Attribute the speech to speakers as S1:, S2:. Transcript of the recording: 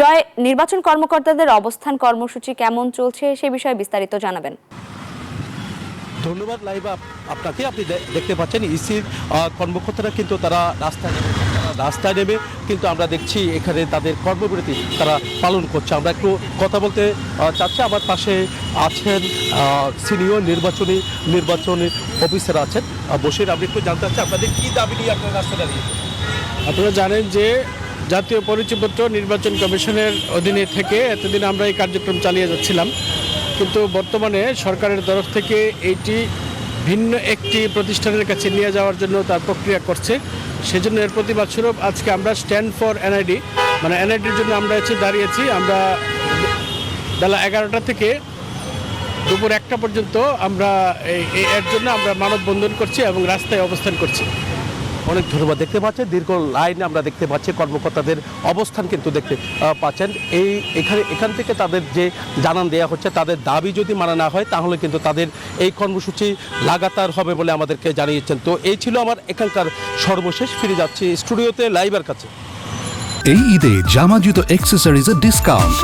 S1: জয়, নির্বাচন কর্মকর্তাদের অবস্থান কর্মসূচি কেমন চলছে সে বিষয়ে বিস্তারিত জানাবেন।
S2: ধন্যবাদ লাইবা আপনাকে। আপনি দেখতে পাচ্ছেন ইসির কর্মকর্তারা কিন্তু তারা রাস্তায় নেমে কিন্তু আমরা দেখছি এখানে তাদের কর্মবিরতি তারা পালন করছে। আমরা একটু কথা বলতে চাচ্ছি। আমার পাশে আছেন সিনিয়র নির্বাচনী অফিসার আছেন বসির। আমি একটু জানতে চাচ্ছি আপনাদের কী দাবি নিয়ে আপনারা রাস্তায় দাঁড়িয়েছেন।
S3: আপনারা জানেন যে জাতীয় পরিচয়পত্র নির্বাচন কমিশনের অধীনে থেকে এতদিন আমরা এই কার্যক্রম চালিয়ে যাচ্ছিলাম, কিন্তু বর্তমানে সরকারের তরফ থেকে এইটি ভিন্ন একটি প্রতিষ্ঠানের কাছে নিয়ে যাওয়ার জন্য তার প্রক্রিয়া করছে। সেজন্য এর প্রতিবাদ স্বরূপ আজকে আমরা স্ট্যান্ড ফর এনআইডি মানে এনআইডির জন্য আমরা দাঁড়িয়েছি। আমরা বেলা 11টা থেকে দুপুর 1টা পর্যন্ত আমরা এর জন্য আমরা মানববন্ধন করছি এবং রাস্তায় অবস্থান করছি।
S2: অনেক ধন্যবাদ। দেখতে পাচ্ছেন দীর্ঘ লাইন আমরা দেখতে পাচ্ছি, কর্মকর্তাদের অবস্থান কিন্তু দেখতে পাচ্ছেন। এখান থেকে তাদের যে জানান দেওয়া হচ্ছে, তাদের দাবি যদি মানা না হয় তাহলে কিন্তু তাদের এই কর্মসূচি লাগাতার হবে বলে আমাদেরকে জানিয়েছেন। তো এই ছিল আমার এখানকার সর্বশেষ। ফিরে যাচ্ছি স্টুডিওতে লাইভের কাছে।
S4: এই ঈদে জামা জুতো অ্যাক্সেসরিজের ডিসকাউন্ট